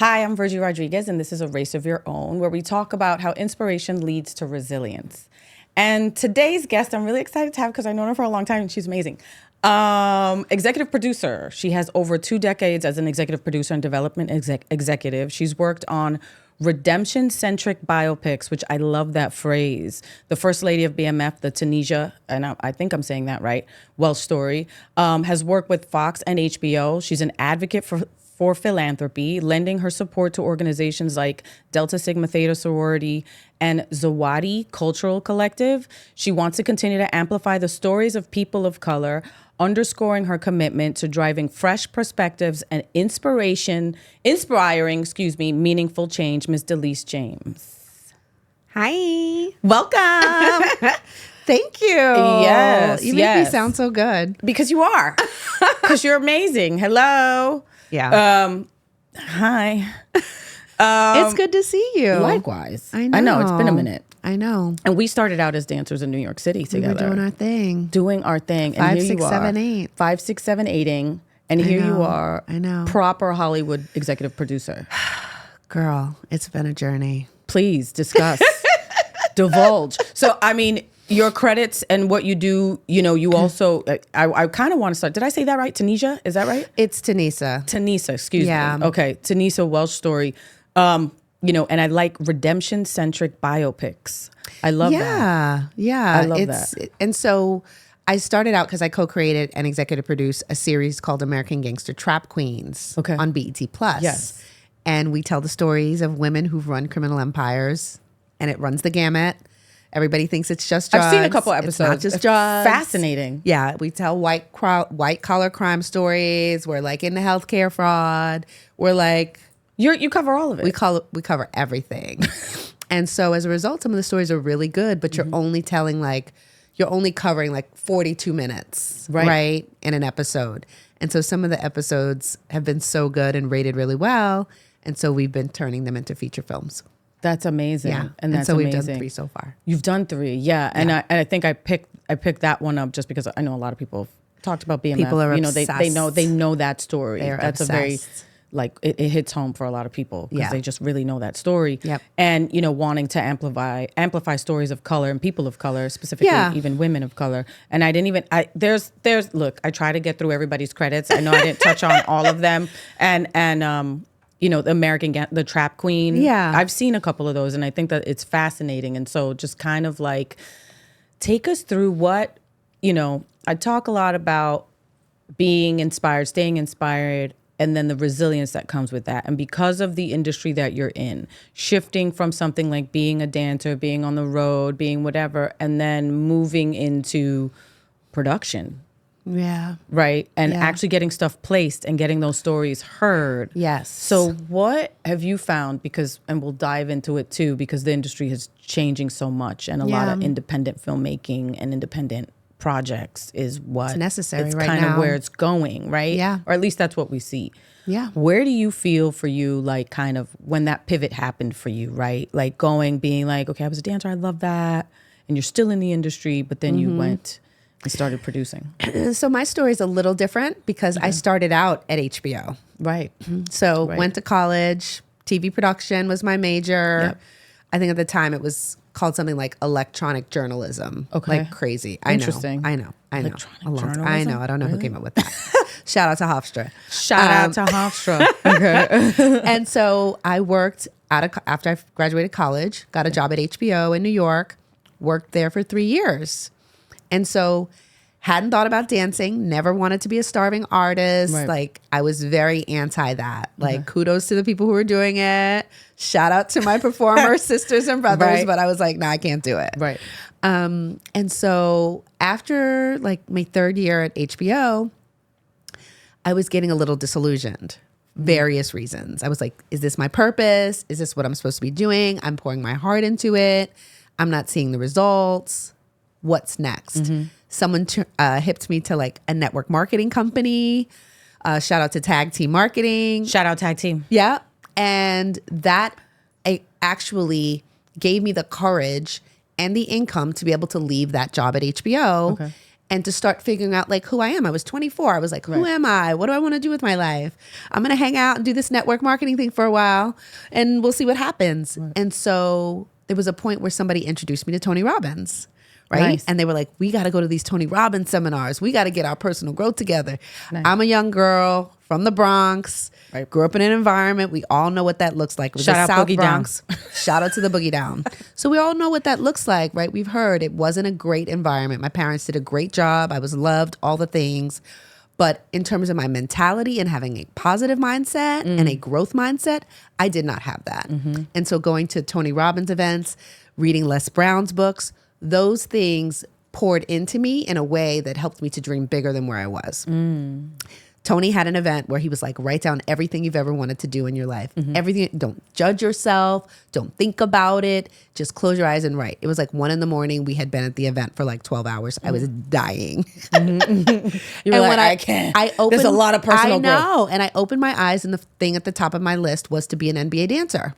Hi, I'm Virgie Rodriguez, and this is A Race of Your Own, where we talk about how inspiration leads to resilience. And today's guest, I'm really excited to have because I've known her for a long time, and she's amazing. Executive producer. She has over 2 decades as an executive producer and development executive. She's worked on redemption-centric biopics, which I love that phrase. The First Lady of BMF, the Tonesa, and I think I'm saying that right, Welch Story, has worked with Fox and HBO. She's an advocate for philanthropy, lending her support to organizations like Delta Sigma Theta Sorority and Zawadi Cultural Collective. She wants to continue to amplify the stories of people of color, underscoring her commitment to driving fresh perspectives and inspiring, meaningful change. Ms. Delece James. Hi. Welcome. Thank you. Yes, You make me sound so good. Because you are. Because you're amazing. Hello. Yeah. Hi. It's good to see you. Likewise. I know. It's been a minute. I know. And we started out as dancers in New York City together. We were doing our thing. Doing our thing. 5, and here 6, you are. 7, 8. 5, 6, 7, 8ing. And here you are. I know. Proper Hollywood executive producer. Girl, it's been a journey. Please discuss. Divulge. So, I mean, your credits and what you do, you know, you also, I kind of want to start. Did I say that right? Tonesa? Is that right? It's Tonesa. Tonesa, excuse me. Yeah. Okay. Tonesa Welch Story. You know, and I like redemption-centric biopics. I love that. Yeah. I love that. And so I started out because I co-created and executive produced a series called American Gangster Trap Queens on BET Plus. Yes. And we tell the stories of women who've run criminal empires, and it runs the gamut. Everybody thinks it's just drugs. I've seen a couple episodes. It's not just drugs. Fascinating. Yeah, we tell white collar crime stories. We're like into healthcare fraud. We're like You cover all of it. we cover everything. And so as a result, some of the stories are really good, but you're only covering like 42 minutes, right, in an episode. And so some of the episodes have been so good and rated really well, and so we've been turning them into feature films. That's amazing. Yeah, And that's so amazing. we've done 3 so far. You've done 3, yeah. And I think I picked that one up just because I know a lot of people have talked about BMF. People are obsessed. They know that story. They are That's obsessed. a very like it hits home for a lot of people because they just really know that story. Yep. And you know, wanting to amplify stories of color and people of color, specifically even women of color. And I didn't even there's look, I try to get through everybody's credits. I know I didn't touch on all of them. And you know, the Trap Queen. Yeah. I've seen a couple of those and I think that it's fascinating. And so just kind of like take us through what, you know, I talk a lot about being inspired, staying inspired, and then the resilience that comes with that. And because of the industry that you're in, shifting from something like being a dancer, being on the road, being whatever, and then moving into production. Yeah. Right. And actually getting stuff placed and getting those stories heard. Yes. So what have you found? And we'll dive into it too, because the industry is changing so much and a lot of independent filmmaking and independent projects is what it's necessary it's right kind now. of where it's going, right? Yeah. Or at least that's what we see. Yeah. Where do you feel for you, like kind of when that pivot happened for you, right? Like being like, okay, I was a dancer, I love that. And you're still in the industry, but then you went and started producing. So my story is a little different because I started out at HBO. Right. So went to college, TV production was my major. Yep. I think at the time it was called something like electronic journalism. Okay. Like crazy. Interesting. I know. Electronic I journalism? know. I don't know Really? who came up with that. Shout out to Hofstra. Shout out to Hofstra. Okay. And so I worked after I graduated college, got a job at HBO in New York, worked there for 3 years. And so hadn't thought about dancing, never wanted to be a starving artist. Right. Like I was very anti that. Like kudos to the people who were doing it. Shout out to my performer sisters and brothers. Right. But I was like, nah, I can't do it. Right. And so after like my 3rd year at HBO, I was getting a little disillusioned. Various reasons. I was like, is this my purpose? Is this what I'm supposed to be doing? I'm pouring my heart into it. I'm not seeing the results. What's next? Someone hipped me to like a network marketing company. Shout out to Tag Team Marketing. Shout out Tag Team. Yeah. And that actually gave me the courage and the income to be able to leave that job at HBO and to start figuring out like who I am. I was 24. I was like, who am I? What do I want to do with my life? I'm going to hang out and do this network marketing thing for a while and we'll see what happens. Right. And so there was a point where somebody introduced me to Tony Robbins. Right. Nice. And they were like, we got to go to these Tony Robbins seminars. We got to get our personal growth together. Nice. I'm a young girl from the Bronx, grew up in an environment. We all know what that looks like. Shout out South Boogie Bronx. Down. Shout out to the Boogie Down. So we all know what that looks like, right? We've heard it wasn't a great environment. My parents did a great job. I was loved, all the things. But in terms of my mentality and having a positive mindset and a growth mindset, I did not have that. Mm-hmm. And so going to Tony Robbins events, reading Les Brown's books, those things poured into me in a way that helped me to dream bigger than where I was. Tony had an event where he was like, write down everything you've ever wanted to do in your life. Mm-hmm. Everything. Don't judge yourself. Don't think about it. Just close your eyes and write. It was like 1 a.m. We had been at the event for like 12 hours. I was dying. You were like, I can't. There's a lot of personal growth. I know. And I opened my eyes and the thing at the top of my list was to be an NBA dancer.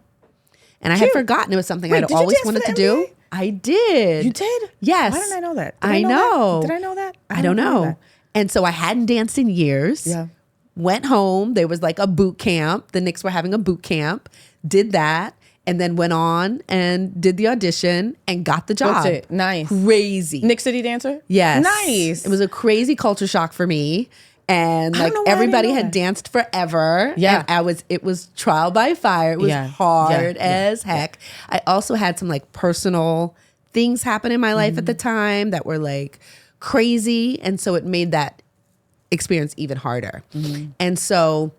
And I had forgotten it was something I'd always wanted to do. I did. You did? Yes. Why didn't I know that? I know. Did I know that? I don't know. And so I hadn't danced in years. Yeah. Went home. There was like a boot camp. The Knicks were having a boot camp. Did that. And then went on and did the audition and got the job. That's it. Nice. Crazy. Knick City dancer? Yes. Nice. It was a crazy culture shock for me. And like everybody had danced forever. Yeah. And it was trial by fire. It was hard as heck. I also had some like personal things happen in my life at the time that were like crazy. And so it made that experience even harder. And so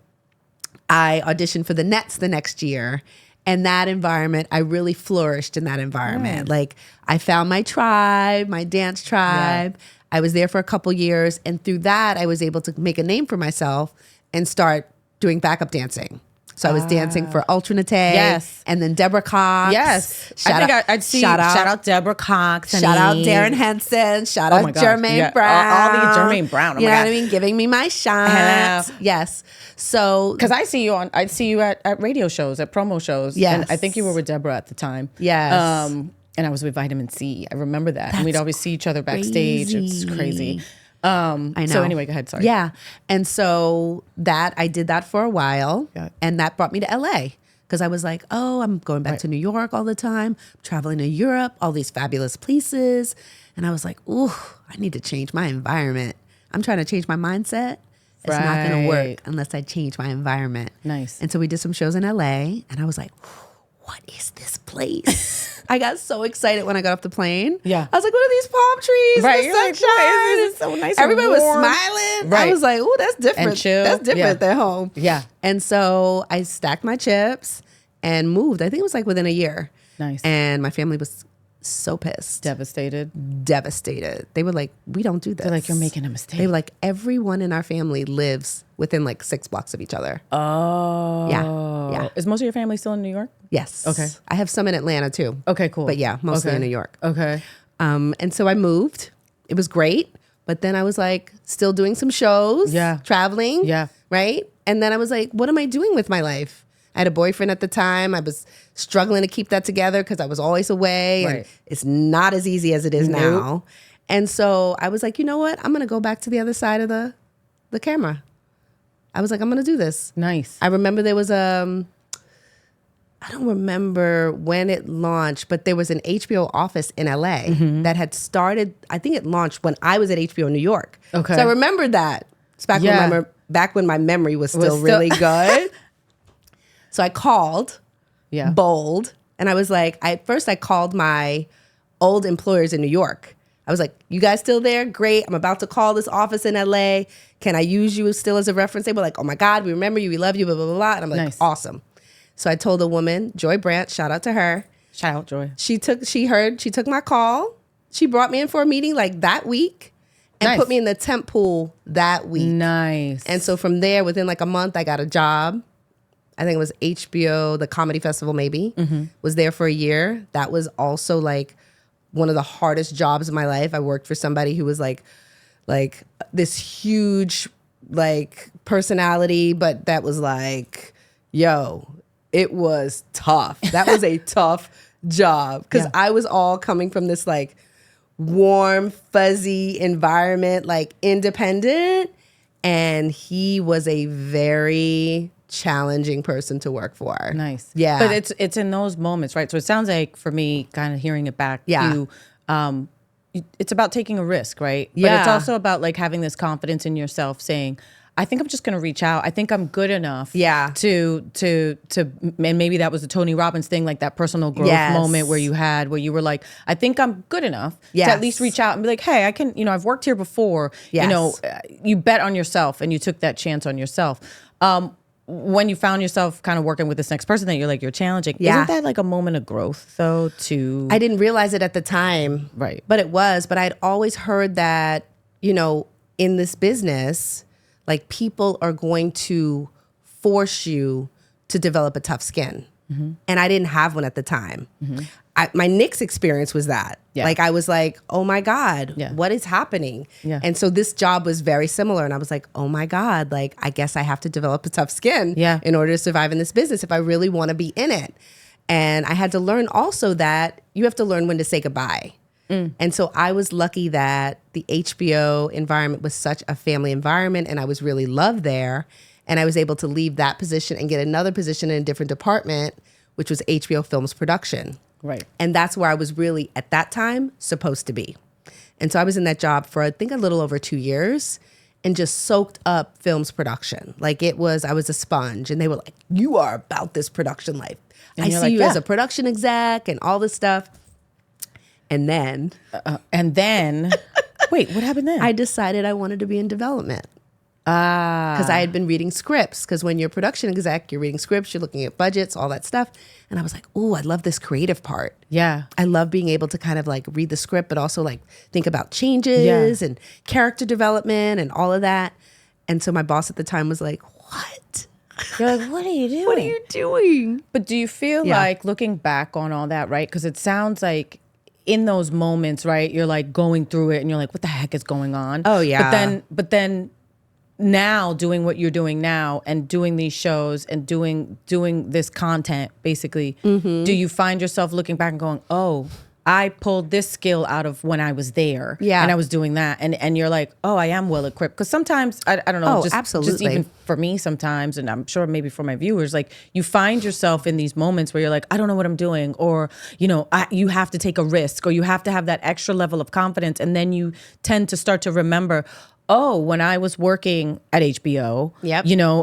I auditioned for the Nets the next year. And that environment, I really flourished in that environment. Like I found my tribe, my dance tribe. I was there for a couple years. And through that, I was able to make a name for myself and start doing backup dancing. So I was dancing for Ultranate. Yes. And then Deborah Cox. Yes. I'd see. Shout out Deborah Cox. Shout out Darren Henson. Shout out Jermaine Brown. All the Jermaine Brown. Oh you know what I mean? Giving me my shots. Yes. So. Because I'd see you at radio shows, at promo shows. Yes. And I think you were with Deborah at the time. Yes. And I was with Vitamin C. I remember that. And we'd always see each other backstage. It's crazy. I know. So anyway, go ahead. Sorry. Yeah. And so I did that for a while. Yeah. And that brought me to LA because I was like, oh, I'm going back to New York all the time, traveling to Europe, all these fabulous places. And I was like, ooh, I need to change my environment. I'm trying to change my mindset. It's not going to work unless I change my environment. Nice. And so we did some shows in LA and I was like, what is this place? I got so excited when I got off the plane. Yeah. I was like, what are these palm trees? Right. The sunshine. This is so nice. Everybody was smiling. Right. I was like, oh, that's different. And chill. That's different than home. Yeah. And so I stacked my chips and moved. I think it was like within a year. Nice. And my family was so pissed. Devastated. They were like, we don't do this. They're like, you're making a mistake. They were like, everyone in our family lives within like 6 blocks of each other. Oh. Yeah. Is most of your family still in New York? Yes. Okay. I have some in Atlanta too. Okay, cool. But yeah, mostly in New York. Okay. And so I moved. It was great. But then I was like still doing some shows. Yeah. Traveling. Yeah. Right. And then I was like, what am I doing with my life? I had a boyfriend at the time. I was struggling to keep that together because I was always away. Right. And it's not as easy as it is now. And so I was like, you know what? I'm going to go back to the other side of the camera. I was like, I'm going to do this. Nice. I remember there was I don't remember when it launched, but there was an HBO office in LA that had started. I think it launched when I was at HBO New York. Okay. So I remembered that. It's back when my memory was still really good. So I called, bold, and I was like, first I called my old employers in New York. I was like, you guys still there? Great. I'm about to call this office in LA. Can I use you still as a reference? They were like, oh my God, we remember you. We love you, blah, blah, blah, blah. And I'm like, nice. Awesome. So I told a woman, Joy Brandt, shout out to her. Shout out, Joy. She took my call. She brought me in for a meeting like that week and put me in the temp pool that week. Nice. And so from there, within like a month, I got a job. I think it was HBO, the comedy festival maybe, was there for a year. That was also like one of the hardest jobs of my life. I worked for somebody who was like this huge like personality, but that was like, yo, it was tough. That was a tough job because I was all coming from this like warm, fuzzy environment, like independent. And he was a very challenging person to work for. Nice. Yeah. But it's in those moments, right? So it sounds like, for me, kind of hearing it back, it's about taking a risk, right? But it's also about like having this confidence in yourself, saying, I think I'm just going to reach out. I think I'm good enough to and maybe that was the Tony Robbins thing, like that personal growth moment where you were like, I think I'm good enough to at least reach out and be like, hey, I can, I've worked here before. You bet on yourself and you took that chance on yourself. When you found yourself kind of working with this next person that you're challenging, isn't that like a moment of growth though I didn't realize it at the time. Right. But it was, but I'd always heard that, in this business, like people are going to force you to develop a tough skin. Mm-hmm. And I didn't have one at the time. Mm-hmm. My Knicks experience was that. Yeah. Like I was like, oh my God, what is happening? Yeah. And so this job was very similar. And I was like, oh my God, like I guess I have to develop a tough skin in order to survive in this business if I really want to be in it. And I had to learn also that you have to learn when to say goodbye. And so I was lucky that the HBO environment was such a family environment and I was really loved there. And I was able to leave that position and get another position in a different department, which was HBO Films Production. Right. And that's where I was really, at that time, supposed to be. And so I was in that job for, I think, a little over 2 years and just soaked up films production. Like I was a sponge. And they were like, you are about this production life. And I see you as a production exec and all this stuff. And then, wait, what happened then? I decided I wanted to be in development. Because I had been reading scripts. Because when you're a production exec, you're reading scripts, you're looking at budgets, all that stuff. And I was like, oh, I love this creative part. Yeah. I love being able to kind of like read the script, but also like think about changes and character development and all of that. And so my boss at the time was like, what? You're like, what are you doing? What are you doing? But do you feel like, looking back on all that, right? Because it sounds like in those moments, right, you're like going through it and you're like, what the heck is going on? Oh, yeah. But then now doing what you're doing now and doing these shows and doing this content, basically, do you find yourself looking back and going, oh, I pulled this skill out of when I was there and I was doing that. And you're like, oh, I am well equipped. Because sometimes, I don't know, just even for me sometimes, and I'm sure maybe for my viewers, like you find yourself in these moments where you're like, I don't know what I'm doing. Or, you have to take a risk or you have to have that extra level of confidence. And then you tend to start to remember, oh, when I was working at HBO,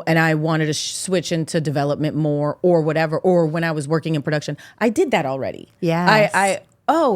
and I wanted to switch into development more or whatever, or when I was working in production, I did that already. Yeah.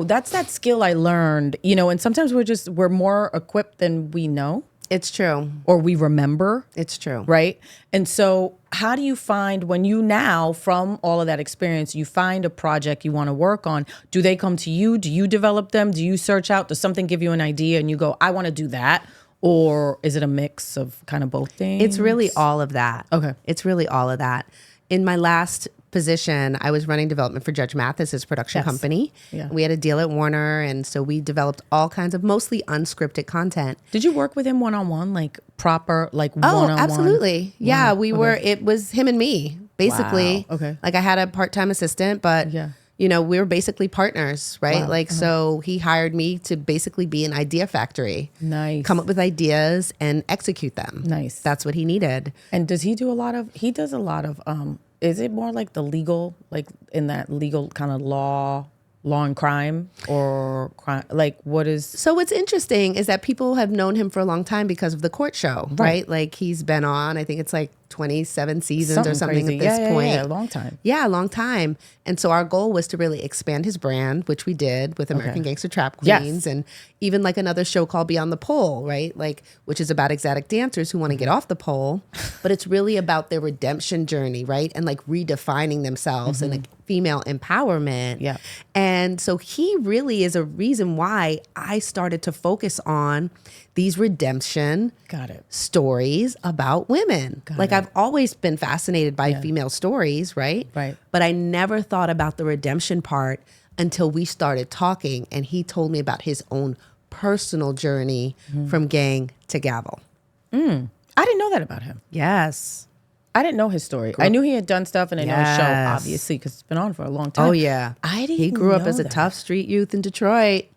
That's that skill I learned, and sometimes we're more equipped than we know. It's true. Or we remember. It's true. Right? And so how do you find when you now, from all of that experience, you find a project you want to work on, do they come to you? Do you develop them? Do you search out? Does something give you an idea and you go, I want to do that? Or is it a mix of kind of both things? It's really all of that. Okay. It's really all of that. In my last position, I was running development for Judge Mathis's production company. Yeah. We had a deal at Warner, and so we developed all kinds of mostly unscripted content. Did you work with him one-on-one, like proper, like one-on-one? Oh, absolutely. Yeah, it was him and me, basically. Wow. Okay. Like I had a part-time assistant, but we were basically partners, right? Wow. So he hired me to basically be an idea factory. Nice. Come up with ideas and execute them. Nice. That's what he needed. And does he do he does a lot of, is it more like the legal, like in that legal kind of law and crime, or crime, like what is? So what's interesting is that people have known him for a long time because of the court show, right? Like he's been on, I think it's like 27 seasons or something at this point. Yeah, a long time. Yeah, a long time. And so our goal was to really expand his brand, which we did with American Gangster Trap Queens, and even like another show called Beyond the Pole, right? Like, which is about exotic dancers who want to get off the pole, but it's really about their redemption journey, right? And like redefining themselves and like female empowerment. Yeah. And so he really is a reason why I started to focus on these redemption stories about women. I've always been fascinated by female stories, right? Right. But I never thought about the redemption part until we started talking and he told me about his own personal journey from gang to gavel. I didn't know that about him. Yes. I didn't know his story. I knew he had done stuff and I know his show, obviously, because it's been on for a long time. Oh, yeah. I didn't He grew up as a that. tough street youth in Detroit.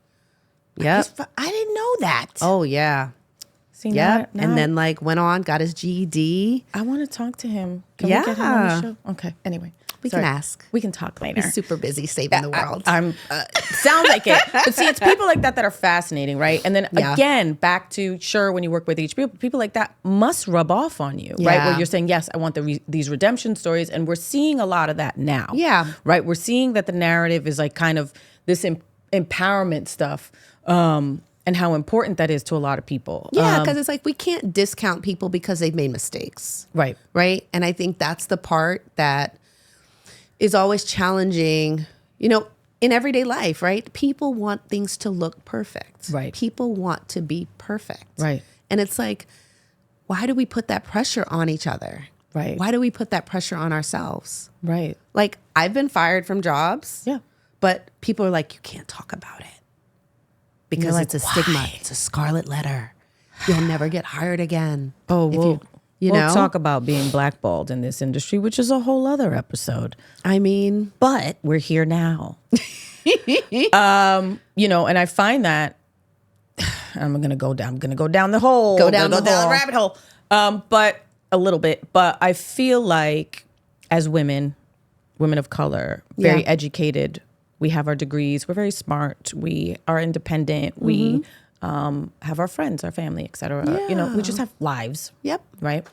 Yep. I didn't know that. Oh yeah. See, Yep. now And then like went on, got his GED. I want to talk to him. Can we get him on the show? Okay. Anyway, We can ask. We can talk later. He's super busy saving the world. I'm sounds like it, but see, it's people like that are fascinating, right? And then again, back to sure, when you work with HBO, people like that must rub off on you, right? Where you're saying, yes, I want these redemption stories, and we're seeing a lot of that now. Yeah, right. We're seeing that the narrative is like kind of this empowerment stuff. And how important that is to a lot of people. Yeah, because it's like we can't discount people because they've made mistakes. Right. Right. And I think that's the part that is always challenging, in everyday life, right? People want things to look perfect. Right. People want to be perfect. Right. And it's like, why do we put that pressure on each other? Right. Why do we put that pressure on ourselves? Right. Like, I've been fired from jobs. Yeah. But people are like, you can't talk about it. Because like, it's a stigma. It's a scarlet letter. You'll never get hired again. Oh, well, we'll talk about being blackballed in this industry, which is a whole other episode. I mean, but we're here now. And I find that I'm gonna go down the hole. Go down the rabbit hole. But a little bit. But I feel like as women of color, very educated. We have our degrees. We're very smart. We are independent. We have our friends, our family, et cetera. Yeah. We just have lives. Yep. Right?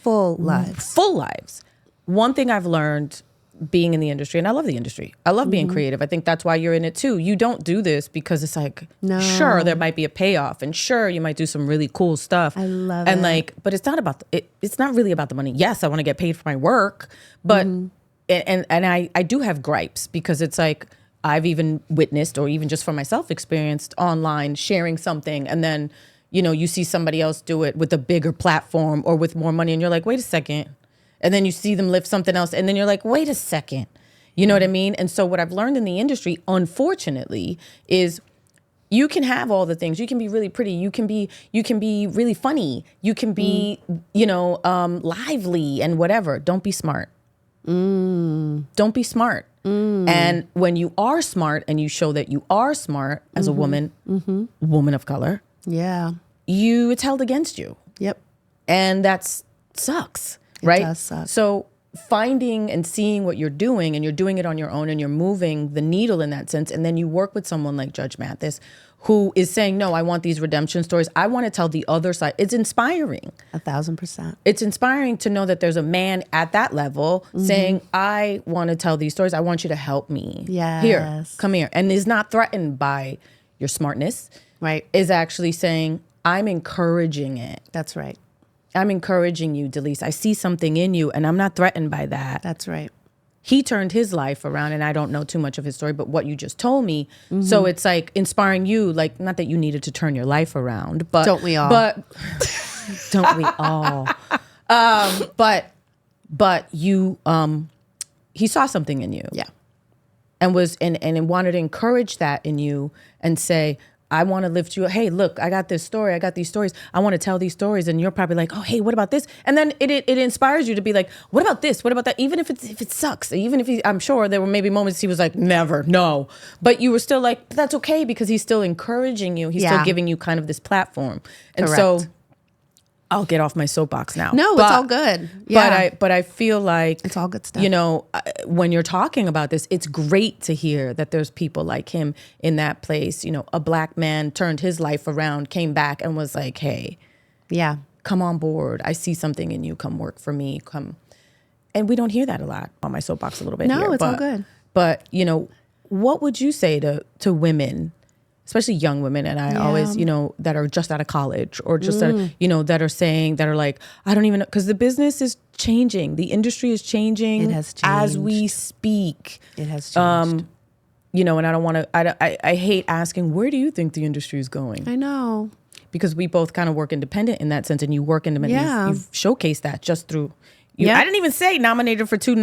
Full lives. Full lives. One thing I've learned being in the industry, and I love the industry. I love being creative. I think that's why you're in it too. You don't do this because it's like, sure, there might be a payoff, and sure, you might do some really cool stuff. I love and it. like, but it's not about it's not really about the money. Yes, I want to get paid for my work, but and I do have gripes because it's like, I've even witnessed, or even just for myself experienced online, sharing something, and then, you see somebody else do it with a bigger platform or with more money, and you're like, wait a second. And then you see them lift something else, and then you're like, wait a second. You know what I mean? And so what I've learned in the industry, unfortunately, is you can have all the things. You can be really pretty. You can be really funny. You can be, lively and whatever. Don't be smart. Don't be smart. And when you are smart and you show that you are smart as a woman, woman of color, it's held against you. Yep. And that sucks, right? It does suck. So finding and seeing what you're doing, and you're doing it on your own, and you're moving the needle in that sense, and then you work with someone like Judge Mathis, who is saying, no, I want these redemption stories. I want to tell the other side. It's inspiring. 1,000%. It's inspiring to know that there's a man at that level saying, I want to tell these stories. I want you to help me. Yes. Here, come here. And is not threatened by your smartness. Right. Is actually saying, I'm encouraging it. That's right. I'm encouraging you, Delece. I see something in you, and I'm not threatened by that. That's right. He turned his life around, and I don't know too much of his story, but what you just told me. So it's like inspiring you, like, not that you needed to turn your life around, but Don't we all? But don't we all? But you, he saw something in you, and wanted to encourage that in you, and say, I want to lift you up. Hey, look, I got this story. I got these stories. I want to tell these stories. And you're probably like, oh, hey, what about this? And then it inspires you to be like, what about this? What about that? Even if it sucks, even if I'm sure there were maybe moments he was like, never, no. But you were still like, that's okay, because he's still encouraging you. He's still giving you kind of this platform. And so I'll get off my soapbox now. No, it's all good. Yeah. But I feel like it's all good stuff. When you're talking about this, it's great to hear that there's people like him in that place. A black man turned his life around, came back, and was like, hey, come on board. I see something in you. Come work for me. Come. And we don't hear that a lot. On my soapbox a little bit. No, it's all good. But what would you say to women, especially young women, and I always, that are just out of college, or just, that are like, I don't even know, because the business is changing. The industry is changing. It has changed. As we speak. It has changed. And I don't want to, I hate asking, where do you think the industry is going? I know. Because we both kind of work independent in that sense, and you work independent. Yeah. You've showcased that just through, I didn't even say nominated for 2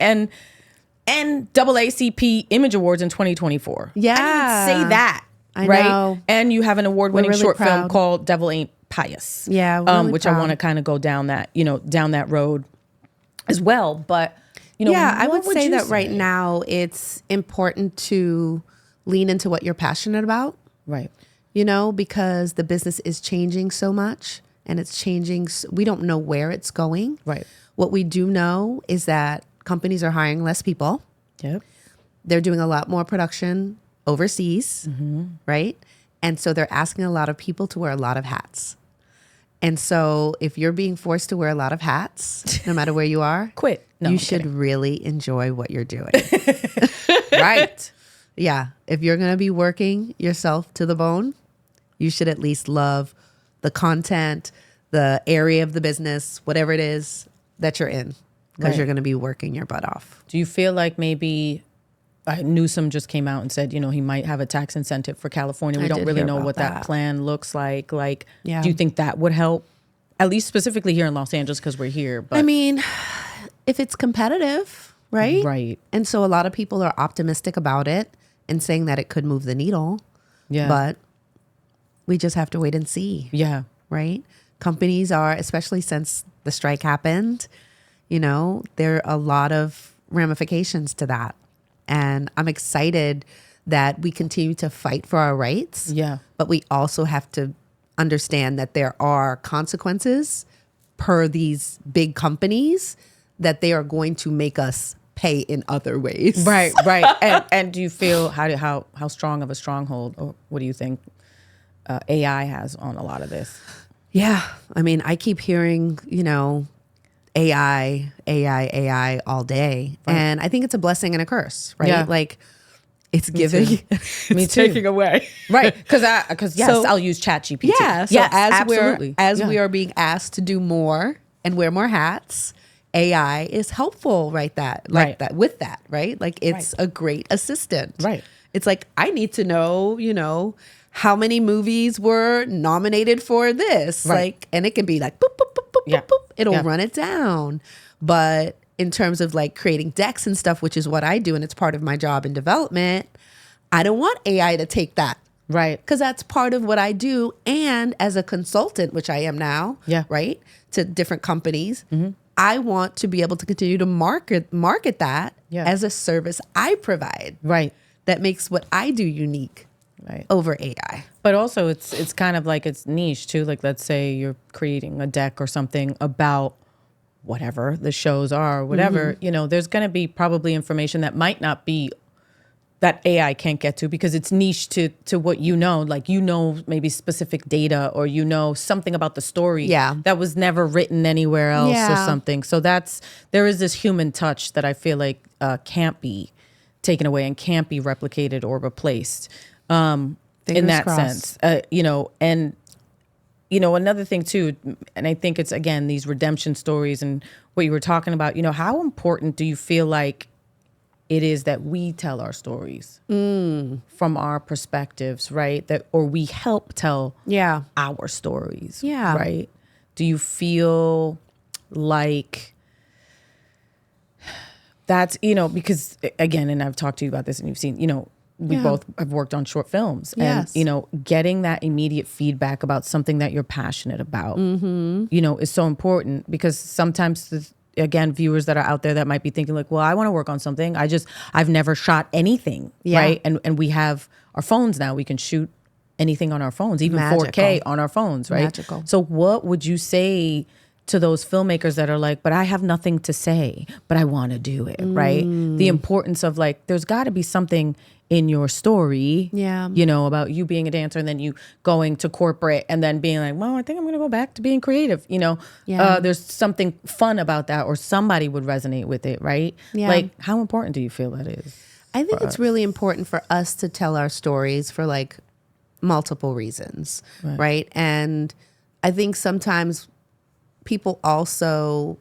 and NAACP Image Awards in 2024. Yeah. I didn't even say that. I right? know. And you have an award-winning really short film proud. called Devil Ain't Pious. Yeah, really which proud. I want to kind of go down that, down that road as well. But, I would say you that right now it's important to lean into what you're passionate about. Right. you know, because the business is changing so much and it's changing. We don't know where it's going. Right. What we do know is that companies are hiring less people. Yep. They're doing a lot more production overseas, right? And so they're asking a lot of people to wear a lot of hats. And so if you're being forced to wear a lot of hats, no matter where you are, Quit. No, you I'm should kidding. really enjoy what you're doing. Right. Yeah. If you're going to be working yourself to the bone, you should at least love the content, the area of the business, whatever it is that you're in, because Right. you're going to be working your butt off. Do you feel like maybe Newsom just came out and said, you know, he might have a tax incentive for California. We I don't did really hear know about what that that. plan looks like. Like, Yeah. do you think that would help? At least specifically here in Los Angeles, because we're here. But I mean, if it's competitive, right? Right. And so a lot of people are optimistic about it and saying that it could move the needle. yeah. But we just have to wait and see, yeah. right? Companies are, especially since the strike happened, you know, there are a lot of ramifications to that. And I'm excited that we continue to fight for our rights. Yeah. But we also have to understand that there are consequences per these big companies that they are going to make us pay in other ways. Right. Right. and do you feel how strong of a stronghold, or what do you think AI has on a lot of this? Yeah. I mean, I keep hearing, you know, AI all day. Right. And I think it's a blessing and a curse, right? Yeah. Like it's giving, Me it's too. taking away. Right. Because yes, So- I'll use ChatGPT. Yeah. So yes, as absolutely. we are being asked to do more and wear more hats, AI is helpful, right? Right. With that, right? Like it's a great assistant. Right. It's like, I need to know, you know, how many movies were nominated for this. Right. Like, and it can be like, boop, boop, boop, boop, Yeah. boop, boop. It'll Yeah. run it down. But in terms of like creating decks and stuff, which is what I do, and it's part of my job in development, I don't want AI to take that. Right. Because that's part of what I do. And as a consultant, which I am now, Yeah. right, to different companies, I want to be able to continue to market that Yeah. as a service I provide Right. that makes what I do unique Right. over AI. But also it's kind of like it's niche too. Like, let's say you're creating a deck or something about whatever the shows are, whatever, you know, there's going to be probably information that might not be that AI can't get to because it's niche to what you know, like, you know, maybe specific data, or, you know, something about the story Yeah. that was never written anywhere else or Yeah. something. So there is this human touch that I feel like can't be taken away and can't be replicated or replaced. In Fingers that crossed. sense, you know, and, you know, another thing too, and I think it's, again, these redemption stories and what you were talking about, you know, how important do you feel like it is that we tell our stories from our perspectives, right? Or we help tell Yeah. our stories. Yeah. Right. Do you feel like that's, you know, because again, and I've talked to you about this and you've seen, you know, we Yeah. both have worked on short films, Yes. and, you know, getting that immediate feedback about something that you're passionate about, you know, is so important, because sometimes, again, viewers that are out there that might be thinking like, well, I want to work on something. I've never shot anything. Yeah. Right. And we have our phones now. We can shoot anything on our phones, even Magical. 4K on our phones. Right. Magical. So what would you say to those filmmakers that are like, but I have nothing to say, but I want to do it, right? The importance of like, there's got to be something in your story, Yeah. you know, about you being a dancer and then you going to corporate and then being like, well, I think I'm going to go back to being creative, you know? Yeah. There's something fun about that, or somebody would resonate with it, right? Yeah. Like, how important do you feel that is? I think it's really important for us to tell our stories for like multiple reasons, right? And I think sometimes people also,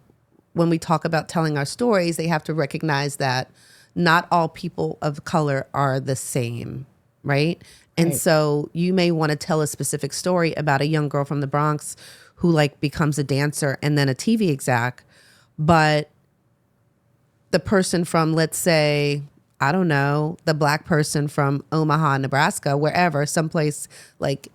when we talk about telling our stories, they have to recognize that not all people of color are the same, right? And Right. so you may want to tell a specific story about a young girl from the Bronx who like becomes a dancer and then a TV exec, but the person from, let's say, I don't know, the black person from Omaha, Nebraska, wherever, someplace like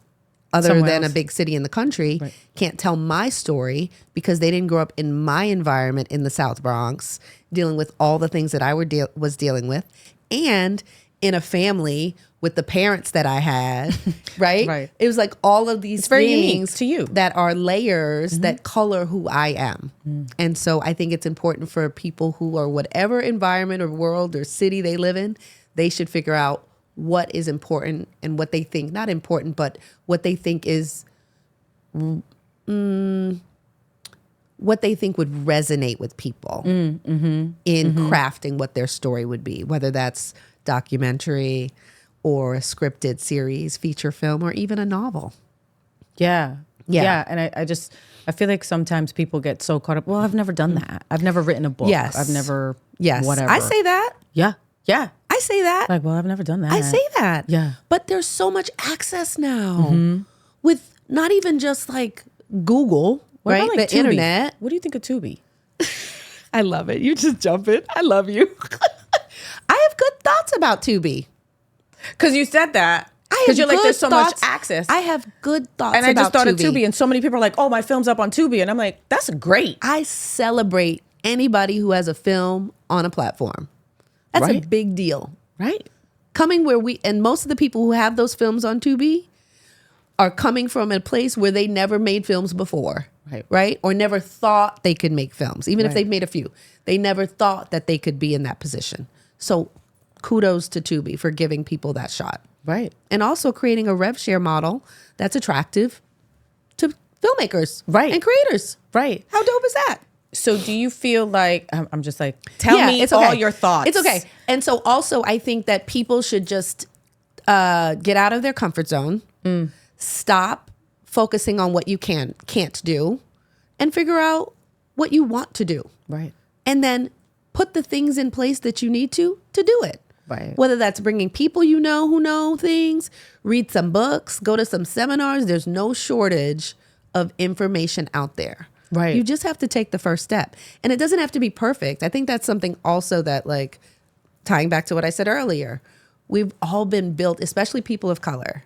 other Somewhere than else. a big city in the country, Right. can't tell my story because they didn't grow up in my environment in the South Bronx, dealing with all the things that I was dealing with. And in a family with the parents that I had, right? Right. It was like all of these very things unique to you. that are layers that color who I am. And so I think it's important for people who are whatever environment or world or city they live in, they should figure out what is important and what they think, not important, but what they think is, what they think would resonate with people in crafting what their story would be, whether that's documentary or a scripted series, feature film, or even a novel. Yeah. Yeah. Yeah. And I feel like sometimes people get so caught up. Well, I've never done that. I've never written a book. Yes. I've never, Yes. whatever. I say that. Yeah. Yeah. I say that. Like, well, I've never done that. I say that. Yeah. But there's so much access now with not even just like Google, What right? about, like, The Tubi? internet. What do you think of Tubi? I love it. You just jump in. I love you. I have good thoughts about Tubi. Because you said that. I Because have you're like, good there's so thoughts. much access. I have good thoughts and I about just thought Tubi. of Tubi, and so many people are like, oh, my film's up on Tubi. And I'm like, that's great. I celebrate anybody who has a film on a platform. That's a Right. big deal. Right. Coming where and most of the people who have those films on Tubi are coming from a place where they never made films before. Right. Right? Or never thought they could make films. Even if Right. they've made a few. They never thought that they could be in that position. So kudos to Tubi for giving people that shot. Right. And also creating a rev share model that's attractive to filmmakers. Right. And creators. Right. How dope is that? So do you feel like, I'm just like, tell me it's all okay. your thoughts. It's okay. And so also I think that people should just get out of their comfort zone, stop focusing on what you can't do, and figure out what you want to do. Right. And then put the things in place that you need to do it. Right. Whether that's bringing people you know who know things, read some books, go to some seminars. There's no shortage of information out there. Right. You just have to take the first step. And it doesn't have to be perfect. I think that's something also that, like, tying back to what I said earlier, we've all been built, especially people of color.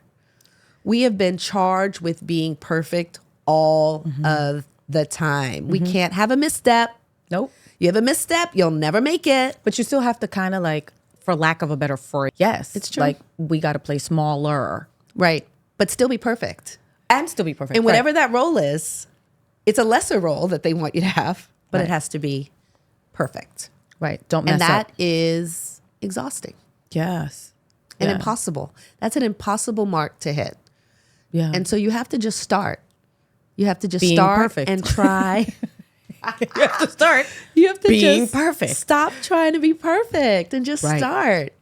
We have been charged with being perfect all of the time. We can't have a misstep. Nope. You have a misstep, you'll never make it. But you still have to kind of like, for lack of a better phrase, yes, It's true. Like, we got to play smaller Right. But still be perfect. and still be perfect. And whatever that role is, it's a lesser role that they want you to have, but Right. it has to be perfect. Right. Don't mess And that up. is exhausting Yes. and Yeah. impossible. That's an impossible mark to hit. Yeah. And so you have to just start. You have to just Being start perfect. and try. you have to start. You have to Being just perfect. stop trying to be perfect and just Right. start.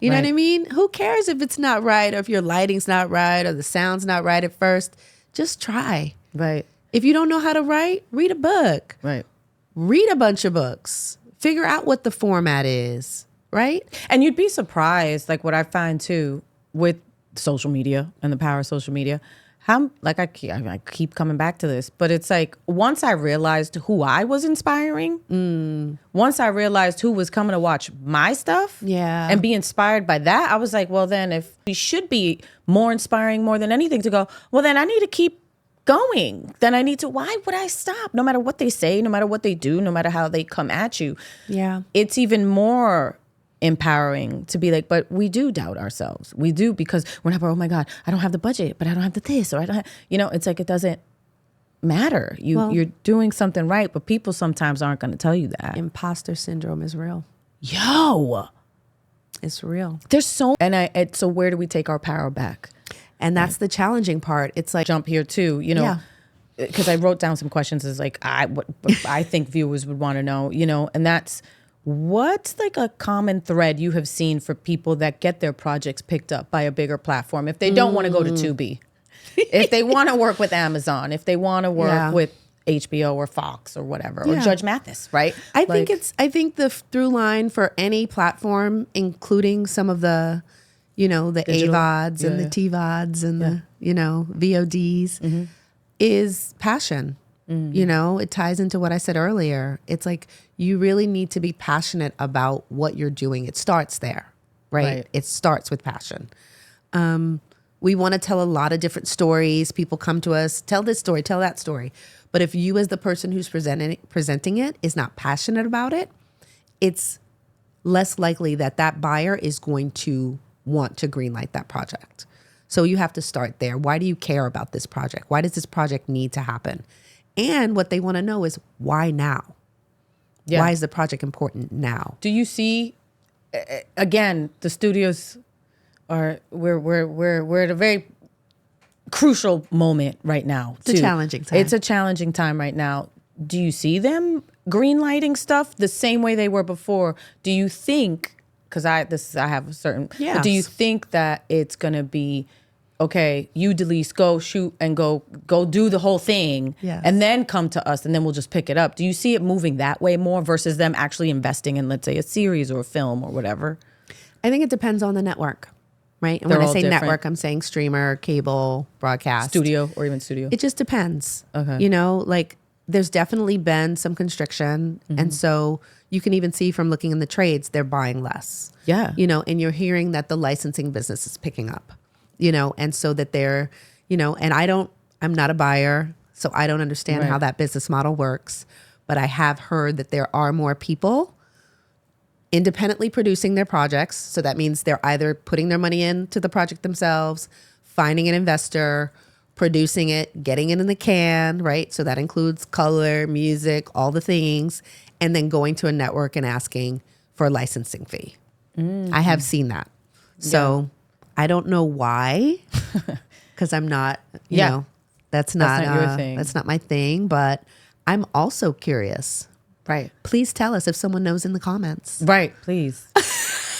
You know what I Right. mean? Who cares if it's not right or if your lighting's not right or the sound's not right at first? Just try. Right. If you don't know how to write, read a book. Right. Read a bunch of books. Figure out what the format is, right? And you'd be surprised, like what I find too with social media and the power of social media, how, like I keep coming back to this, but it's like once I realized who I was inspiring, once I realized who was coming to watch my stuff Yeah. and be inspired by that, I was like, well, then if we should be more inspiring more than anything to go, well, then I need to keep going. Then I need to, why would I stop? No matter what they say, no matter what they do, no matter how they come at you. Yeah. It's even more empowering to be like, but we do doubt ourselves. We do, because we're not, oh my God, I don't have the budget, but I don't have the this, or I don't have, it's like, it doesn't matter. You're doing something right, but people sometimes aren't going to tell you that. Imposter syndrome is real. Yo, It's real. there's so, so where do we take our power back? And that's the challenging part. It's like, Jump here too, Yeah. because I wrote down some questions as like, what I think viewers would want to know, and that's, what's like a common thread you have seen for people that get their projects picked up by a bigger platform if they don't want to go to Tubi, if they want to work with Amazon, if they want to work with HBO or Fox or whatever, or Judge Mathis, right? I think the through line for any platform, including some of the, the Digital. AVODs and the TVODs and the, VODs, is passion. It ties into what I said earlier. It's like, you really need to be passionate about what you're doing. It starts there, right? It starts with passion. We want to tell a lot of different stories. People come to us, tell this story, tell that story. But if you as the person who's presenting it is not passionate about it, it's less likely that buyer is going to want to greenlight that project. So you have to start there. Why do you care about this project? Why does this project need to happen? And what they want to know is why now? Yeah. Why is the project important now? Do you see, again, the studios we're at a very crucial moment right now. It's a challenging time. It's a challenging time right now. Do you see them greenlighting stuff the same way they were before? Do you think, because I have a certain, Yes. do you think that it's gonna be, okay, you Delece, go shoot and go do the whole thing, Yes. and then come to us and then we'll just pick it up? Do you see it moving that way more versus them actually investing in, let's say, a series or a film or whatever? I think it depends on the network, right? And They're when I all say different. network, I'm saying streamer, cable, broadcast. Studio or even studio? It just depends. Okay. You know, like there's definitely been some constriction. And so you can even see from looking in the trades, they're buying less. Yeah. You know, and you're hearing that the licensing business is picking up, you know, and so that they're, you know, and I'm not a buyer, so I don't understand Right. how that business model works. But I have heard that there are more people independently producing their projects. So that means they're either putting their money into the project themselves, finding an investor, producing it, getting it in the can, right? So that includes color, music, all the things, and then going to a network and asking for a licensing fee. I have seen that. So I don't know why, because I'm not, you know, that's not your thing. That's not my thing, but I'm also curious. Right. Please tell us if someone knows in the comments. Right, please.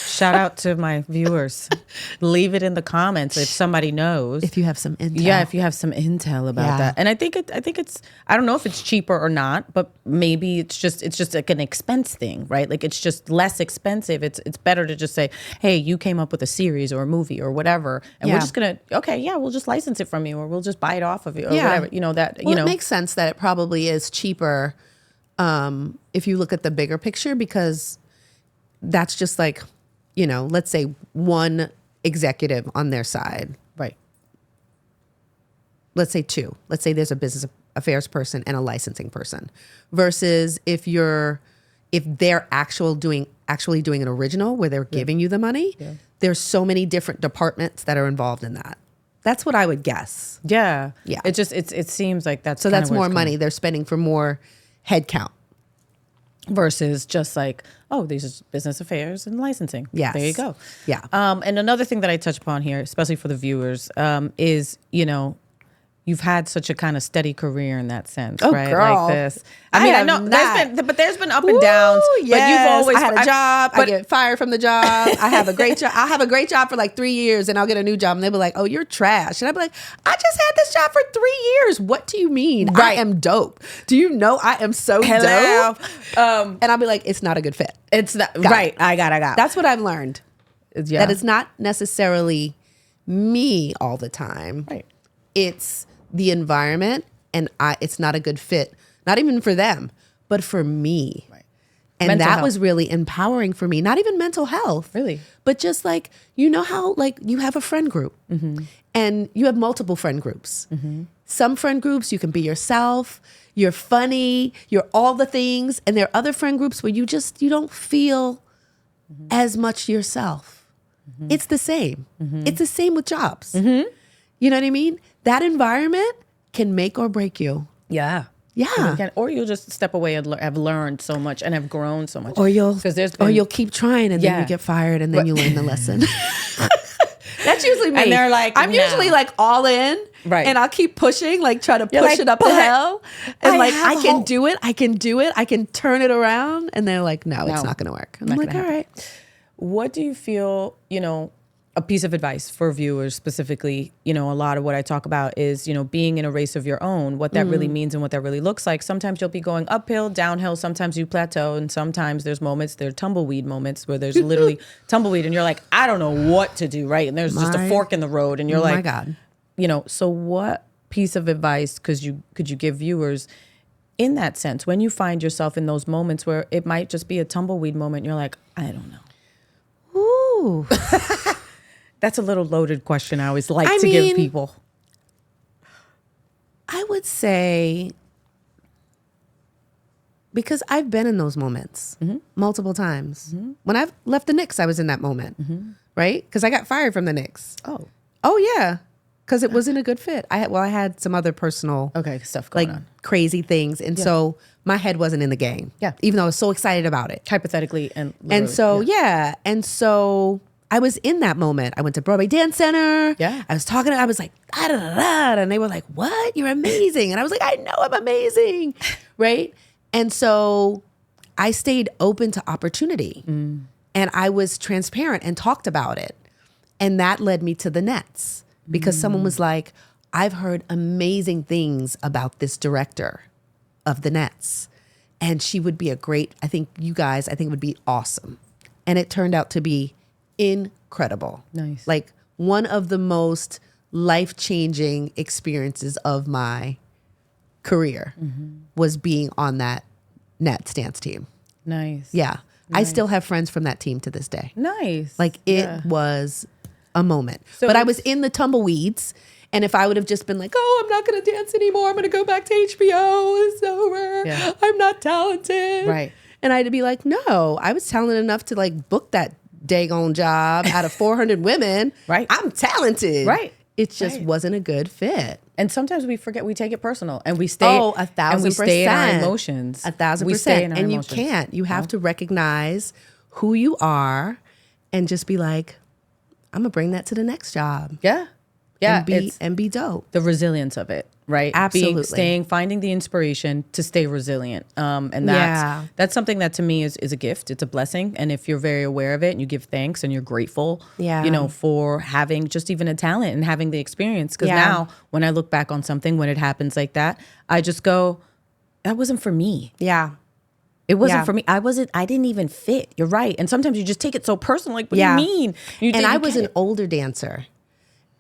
Shout out to my viewers. Leave it in the comments if somebody knows. If you have some intel. Yeah, if you have some intel about that. And I think it's I don't know if it's cheaper or not, but maybe it's just like an expense thing, right? Like it's just less expensive. It's better to just say, "Hey, you came up with a series or a movie or whatever, and we're just going to we'll just license it from you, or we'll just buy it off of you or whatever." You know that, Well, it makes sense that it probably is cheaper if you look at the bigger picture, because that's just like, you know, let's say one executive on their side. Right. Let's say two. Let's say there's a business affairs person and a licensing person. Versus if they're actually doing an original where they're giving you the money, there's so many different departments that are involved in that. That's what I would guess. Yeah. Yeah. It seems like that's So kinda that's where more it's money they're spending for more headcount. versus just like, oh, these are business affairs and licensing. Yes. There you go. Yeah. And another thing that I touch upon here, especially for the viewers, is, you know, you've had such a kind of steady career in that sense, right? Girl. Like this. I mean, I know there's been up and downs, Yes. but you've always I had a job. I get fired from the job. I have a great job. I'll have a great job for like 3 years, and I'll get a new job, and they'll be like, "Oh, you're trash," and I'll be like, "I just had this job for 3 years. What do you mean? Right. I am dope. Do you know I am so Hello. dope?" And I'll be like, "It's not a good fit." It's not right. I got. That's what I've learned. Yeah. That it's not necessarily me all the time. Right. It's the environment, and it's not a good fit, not even for them, but for me. Right. And Mental that health. was really empowering for me. Not even mental health. Really? But just like, you know how like you have a friend group and you have multiple friend groups. Some friend groups, you can be yourself, you're funny, you're all the things. And there are other friend groups where you don't feel as much yourself. It's the same. It's the same with jobs. You know what I mean? That environment can make or break you. Yeah. Yeah. Or you'll just step away and have learned so much and have grown so much. Or you'll been, you'll keep trying and then Yeah. you get fired and then you learn the lesson. That's usually me. And they're like, I'm no. usually like all in. Right. And I'll keep pushing, like try to push like, it up the "But hill. And I like, have I can hope." do it. I can do it. I can turn it around. And they're like, no, it's No. not going to work. I'm Not like, gonna all happen. right. What do you feel, you know, a piece of advice for viewers specifically, you know, a lot of what I talk about is, you know, being in a race of your own, what that really means and what that really looks like. Sometimes you'll be going uphill, downhill, sometimes you plateau, and sometimes there are tumbleweed moments where there's literally tumbleweed and you're like, I don't know what to do, right? And there's just a fork in the road and you're like, my God. You know, so what piece of advice could you give viewers in that sense when you find yourself in those moments where it might just be a tumbleweed moment and you're like, I don't know. Ooh. That's a little loaded question I always like to give people. I would say because I've been in those moments multiple times. When I've left the Knicks, I was in that moment, right? Because I got fired from the Knicks. Oh yeah, because it wasn't a good fit. I had some other personal stuff going like on. crazy things, and so my head wasn't in the game. Yeah, even though I was so excited about it, hypothetically and and so I was in that moment. I went to Broadway Dance Center. Yeah, I was like, da, da, da, da, and they were like, "What? You're amazing!" And I was like, "I know I'm amazing," right? And so I stayed open to opportunity, and I was transparent and talked about it, and that led me to the Nets because someone was like, "I've heard amazing things about this director of the Nets, and she would be a great. I think would be awesome," and it turned out to be incredible. Nice. Like one of the most life-changing experiences of my career was being on that Nets dance team. Nice. Yeah. I still have friends from that team to this day. Nice. Like it was a moment. But I was in the tumbleweeds. And if I would have just been like, "Oh, I'm not going to dance anymore. I'm going to go back to HBO. It's over. Yeah. I'm not talented." Right. And I had to be like, "No, I was talented enough to like book that daggone job out of 400 women. Right. I'm talented. Right. It just wasn't a good fit." And sometimes we forget, we take it personal and we stay. 1,000%. And we stay in our emotions. 1,000%. We stay in our and emotions. you can't. You have to recognize who you are and just be like, "I'm going to bring that to the next job." Yeah. Yeah. And be dope. The resilience of it, right? Absolutely. Finding the inspiration to stay resilient. And that's something that to me is a gift. It's a blessing. And if you're very aware of it and you give thanks and you're grateful, for having just even a talent and having the experience. Because now when I look back on something, when it happens like that, I just go, that wasn't for me. Yeah. It wasn't for me. I didn't even fit. You're right. And sometimes you just take it so personal. Like, what do you mean? I was an older dancer.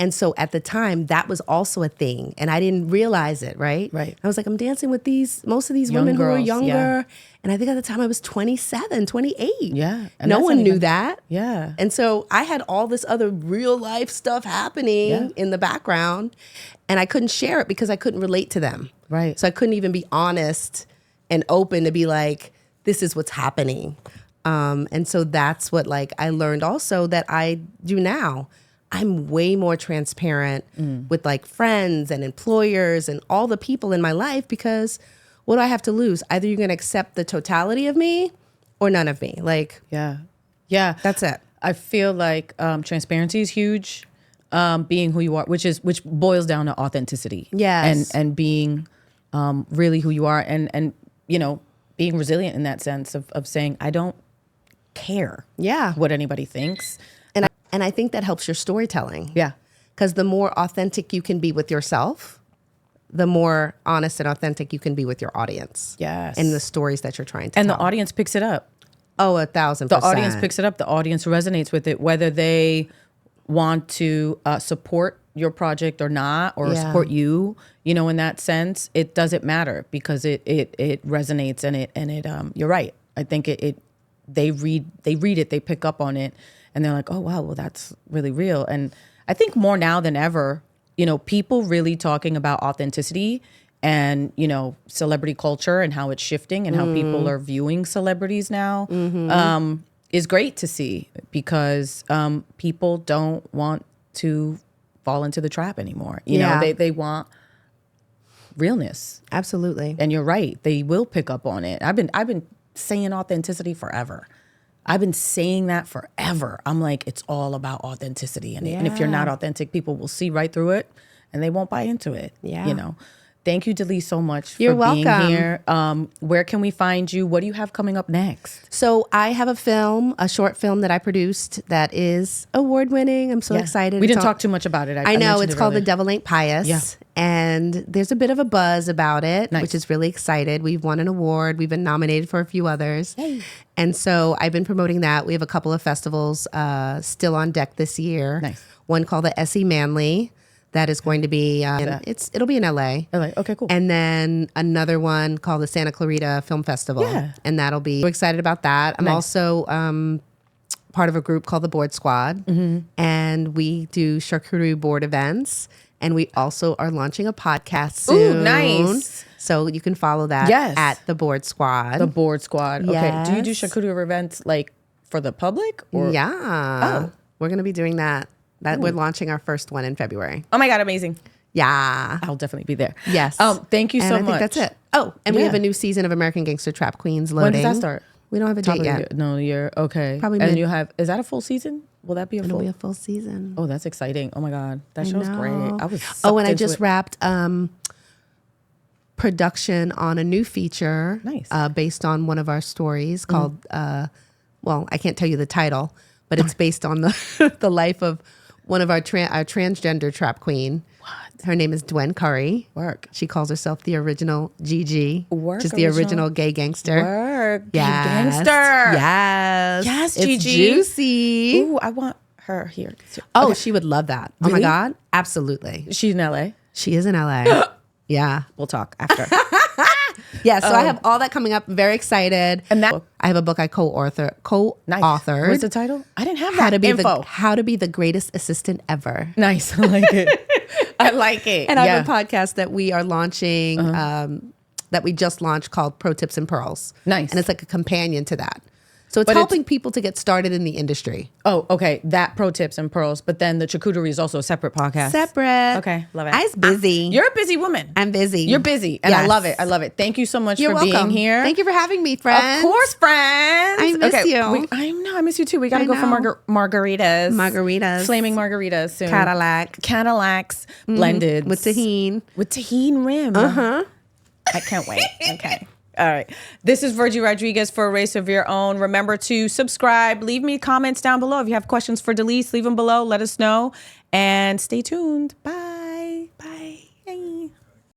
And so at the time, that was also a thing. And I didn't realize it, right? Right. I was like, I'm dancing with most of these women who are younger. Yeah. And I think at the time I was 27, 28. Yeah. And no one knew that. Yeah. And so I had all this other real life stuff happening in the background. And I couldn't share it because I couldn't relate to them. Right. So I couldn't even be honest and open to be like, this is what's happening. And so that's what I learned also that I do now. I'm way more transparent with friends and employers and all the people in my life because what do I have to lose? Either you're going to accept the totality of me or none of me. Yeah. That's it. I feel like transparency is huge. Being who you are, which boils down to authenticity. Yes. And being really who you are and being resilient in that sense of saying, I don't care what anybody thinks. And I think that helps your storytelling. Yeah. Because the more authentic you can be with yourself, the more honest and authentic you can be with your audience. Yes. And the stories that you're trying to tell. And the audience picks it up. Oh, 1,000%. The audience picks it up. The audience resonates with it, whether they want to support your project or not, or support you, in that sense. It doesn't matter because it resonates and it you're right. I think they read it, they pick up on it. And they're like, oh, wow, well, that's really real. And I think more now than ever, people really talking about authenticity and, celebrity culture and how it's shifting and how people are viewing celebrities now is great to see because people don't want to fall into the trap anymore. You know, they want realness. Absolutely. And you're right. They will pick up on it. I've been saying authenticity forever. I've been saying that forever. I'm like, it's all about authenticity. And if you're not authentic, people will see right through it and they won't buy into it. Yeah. Thank you, Delece, so much You're for being welcome. here. Where can we find you? What do you have coming up next? So I have a short film that I produced that is award-winning. I'm so excited. We didn't talk too much about it. I know. It's called earlier. The Devil Ain't Pious. Yeah. And there's a bit of a buzz about it, Nice. which is really excited. We've won an award. We've been nominated for a few others. Yay. And so I've been promoting that. We have a couple of festivals still on deck this year. Nice. One called the SE Manly. That is going to be, it'll be in LA. LA. Okay, cool. And then another one called the Santa Clarita Film Festival. Yeah. And that'll be, we're excited about that. I'm Nice. also part of a group called the Board Squad. And we do charcuterie board events. And we also are launching a podcast soon. Ooh, nice. So you can follow that at the Board Squad. The Board Squad. Okay. Do you do Yes. charcuterie events like for the public? Or? Yeah. We're going to be doing that. We're launching our first one in February. Oh my God, amazing. Yeah. I'll definitely be there. Yes. Thank you And so I much. think that's it. Oh, and we have a new season of American Gangster Trap Queens When loading. does that start? We don't have a Top date of the yet. year. No, you're okay. Probably And mid- you have, is that a full season? Will that be a It'll full? be a full season. Oh, that's exciting. Oh my God. That I show's great. know. I was and I sucked just into it. wrapped production on a new feature Nice. based on one of our stories called, well, I can't tell you the title, but it's based on the life of one of our transgender trap queen. What? Her name is Dwen Curry. Work. She calls herself the original Gigi, Work, which is the original. original gay gangster. Work. Yes. Gangster. Yes. Yes, It's Gigi. juicy. Ooh, I want her here. too. Oh, Okay. she would love that. Oh my Really? God. Absolutely. She's in LA. She is in LA. Yeah. We'll talk after. Yeah. So I have all that coming up. Very excited. And that- I have a book I co-authored. Nice. What's the title? I didn't have that info. How to be the greatest assistant ever. Nice. I like it. I like it. And I have a podcast that we are launching, that we just launched called Pro Tips and Pearls. Nice. And it's like a companion to that. So it's But helping people to get started in the industry. Oh, okay. That Pro Tips and Pearls. But then the charcuterie is also a separate podcast. Separate. Okay. Love it. I was busy. You're a busy woman. I'm busy. You're busy. And I Yes. love it. I love it. Thank you so much You're for welcome. being here. Thank you for having me, friends. Of course, friends. I miss you. I know. I miss you too. We got to I go for know. margaritas. Margaritas. Flaming margaritas soon. Cadillac. Cadillacs blended. With tahini. With tahini rim. Uh-huh. I can't wait. Okay. All right. This is Virgie Rodriguez for A Race of Your Own. Remember to subscribe. Leave me comments down below. If you have questions for Delece, leave them below. Let us know. And stay tuned. Bye.